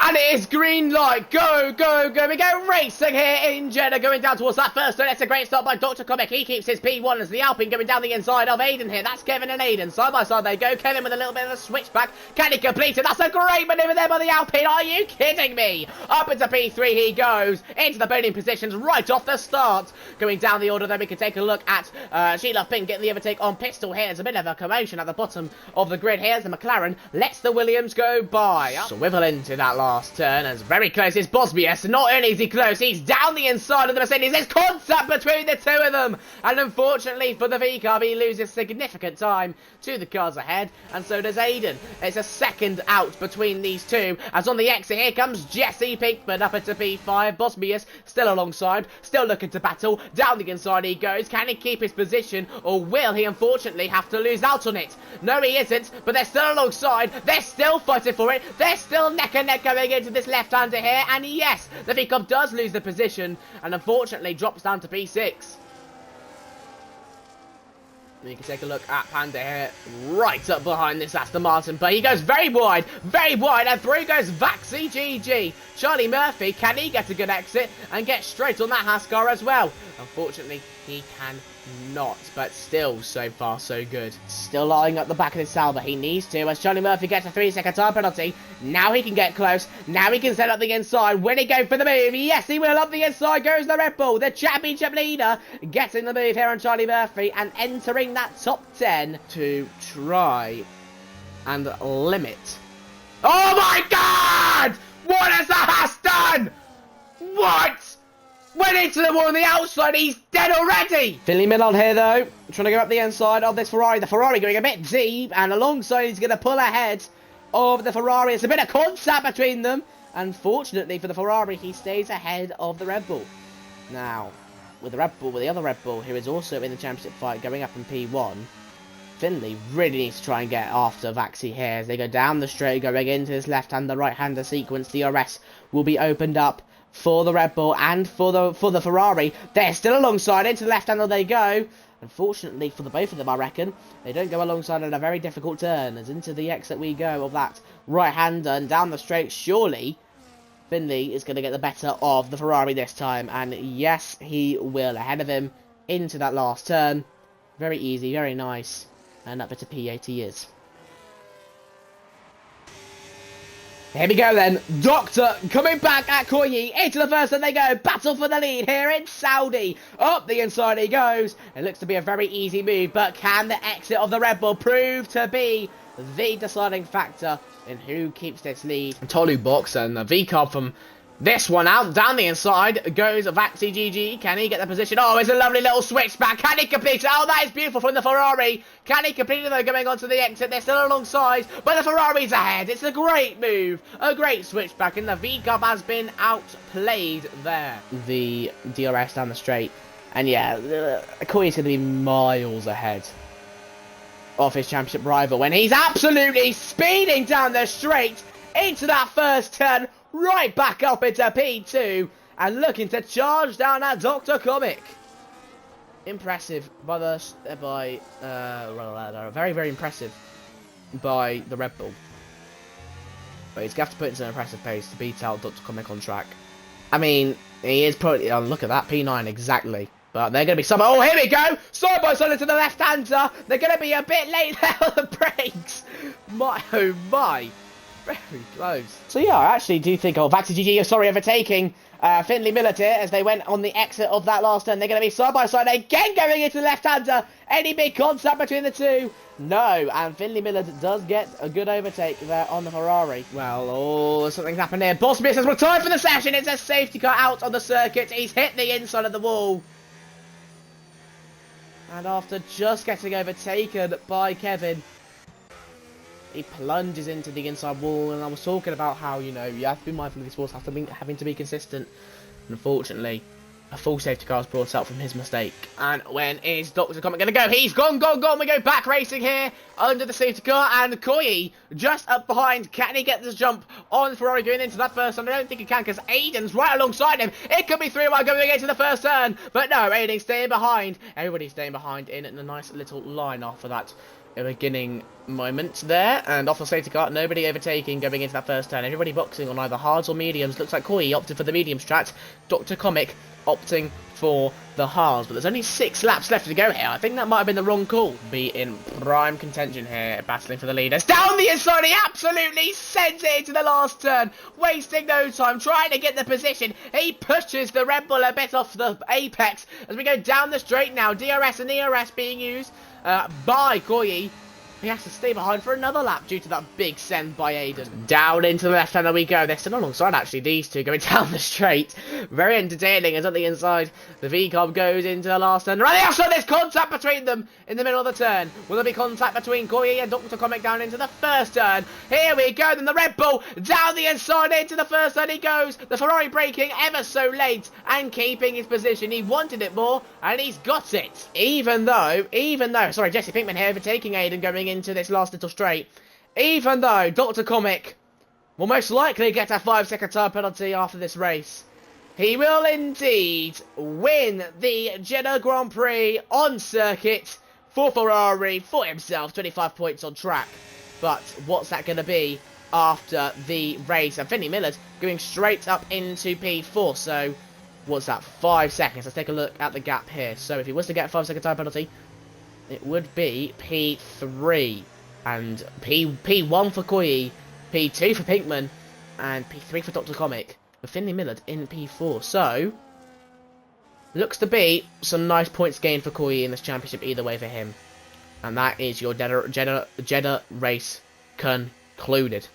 And it is green light. Go, go, go. We go racing here in Jeddah, going down towards that first turn. It's a great start by Dr. Comic. He keeps his P1 as the Alpine going down the inside of Aiden here. That's Kevin and Aiden. Side by side they go. Kevin with a little bit of a switchback. Can he complete it? That's a great maneuver there by the Alpine. Are you kidding me? Up into P3 he goes. Into the burning positions right off the start. Going down the order, then we can take a look at Sheila Pink getting the overtake on Pistol here. There's a bit of a commotion at the bottom of the grid. Here's the McLaren. Lets the Williams go by. Swivel into that last turn. And it's very close. It's Bosbius. Not only is he close, he's down the inside of the Mercedes. There's contact between the two of them. And unfortunately for the V-Car, he loses significant time to the cars ahead. And so does Aiden. It's a second out between these two. As on the exit, here comes Jesse Pinkman up into P5. Bosbius still alongside. Still looking to battle. Down the inside he goes. Can he keep his position? Or will he unfortunately have to lose out on it? No, he isn't. But they're still alongside. They're still fighting for it. They're still neck and neck going into this left-hander here. And yes, the V-Car does lose the position. And unfortunately drops down to P6. You can take a look at Panda here, right up behind this Aston Martin, but he goes very wide, and through goes Vaxi GG. Charlie Murphy, can he get a good exit and get straight on that Haas car as well? Unfortunately, he cannot, but still, so far, so good. Still lying at the back of this Sauber. He needs to, as Charlie Murphy gets a 3-second time penalty. Now he can get close. Now he can set up the inside. Will he go for the move? Yes, he will. Up the inside goes the Red Bull. The championship leader getting the move here on Charlie Murphy and entering that top 10 to try and limit. Oh my God! What has the Haas done? What? Went into the wall on the outside, he's dead already! Finley MILLRD here though, trying to go up the inside of this Ferrari. The Ferrari going a bit deep, and alongside he's going to pull ahead of the Ferrari. It's a bit of contact between them. Unfortunately for the Ferrari, he stays ahead of the Red Bull. Now, with the other Red Bull, who is also in the championship fight, going up in P1, Finley really needs to try and get after Vaxi here as they go down the straight, going into this left-hander, right-hander sequence. DRS will be opened up for the Red Bull and for the Ferrari. They're still alongside. Into the left-hander they go. Unfortunately for the both of them, I reckon, they don't go alongside at a very difficult turn. As into the exit we go of that right-hander and down the straight. Surely Finley is going to get the better of the Ferrari this time. And yes, he will. Ahead of him into that last turn. Very easy, very nice. And up to P8 he is. Here we go then. Doctor coming back at COYI. Into the first and they go. Battle for the lead here in Saudi. Up the inside he goes. It looks to be a very easy move. But can the exit of the Red Bull prove to be the deciding factor in who keeps this lead? Tolu Box and the V-Car from this one out. Down the inside goes Vaxi GG. Can he get the position? Oh, it's a lovely little switchback. Can he complete it? Oh, that is beautiful from the Ferrari. Can he complete it though, going on to the exit? They're still alongside, but the Ferrari's ahead. It's a great move. A great switchback, and the V-Cup has been outplayed there. The DRS down the straight. And yeah, COYI's going to be miles ahead of his championship rival when he's absolutely speeding down the straight into that first turn. Right back up into P2 and looking to charge down at Dr. Comic. Impressive by very, very impressive by the Red Bull. But he's going to have to put in some impressive pace to beat out Dr. Comic on track. I mean, he is probably, look at that, P9 exactly. But they're going to be some, oh, here we go! Side by side into the left-hander. They're going to be a bit late there on the brakes. My, oh my. Very close. So yeah, I actually do think, Vaxi GG, sorry, overtaking Finley MILLRD here as they went on the exit of that last turn. They're going to be side by side again going into the left-hander. Any big contact between the two? No, and Finley MILLRD does get a good overtake there on the Ferrari. Well, oh, something's happened here. Bosbius says we're time for the session. It's a safety car out on the circuit. He's hit the inside of the wall. And after just getting overtaken by Kevin, he plunges into the inside wall. And I was talking about how, you know, you have to be mindful of these sports, having to be consistent. Unfortunately, a full safety car is brought out from his mistake. And when is Dr. Comic going to go? He's gone. We go back racing here under the safety car. And COYI just up behind. Can he get this jump on Ferrari going into that first turn? I don't think he can because Aiden's right alongside him. It could be 3-1 going into the first turn. But no, Aiden's staying behind. Everybody's staying behind in a nice little line after that a beginning moment there, and off the safety car, nobody overtaking going into that first turn. Everybody boxing on either hards or mediums. Looks like COYI opted for the mediums track. Dr. Comic opting for the hards, but there's only 6 laps left to go here. I think that might have been the wrong call. Be in prime contention here, battling for the leaders. Down the inside, he absolutely sends it into the last turn, wasting no time, trying to get the position. He pushes the Red Bull a bit off the apex as we go down the straight now. DRS and ERS being used by COYI. He has to stay behind for another lap due to that big send by Aiden. Down into the left hand we go. They're still alongside, actually, these two going down the straight. Very entertaining as on the inside, the V-Cob goes into the last turn. Right outside, there's contact between them in the middle of the turn. Will there be contact between COYI and Dr. Comic down into the first turn? Here we go, then the Red Bull down the inside into the first turn he goes. The Ferrari braking ever so late and keeping his position. He wanted it more and he's got it. Even though, sorry, Jesse Pinkman here overtaking Aiden going into this last little straight. Even though Dr. Comic will most likely get a 5-second time penalty after this race, he will indeed win the Jeddah Grand Prix on circuit for Ferrari, for himself, 25 points on track. But what's that going to be after the race? And Finley MILLRD going straight up into P4, so what's that, 5 seconds? Let's take a look at the gap here. So if he was to get a 5-second time penalty, it would be P3, and P1 for COYI, P2 for Pinkman, and P3 for Dr. Comic, with Finley MILLRD in P4. So, looks to be some nice points gained for COYI in this championship either way for him. And that is your Jeddah race concluded.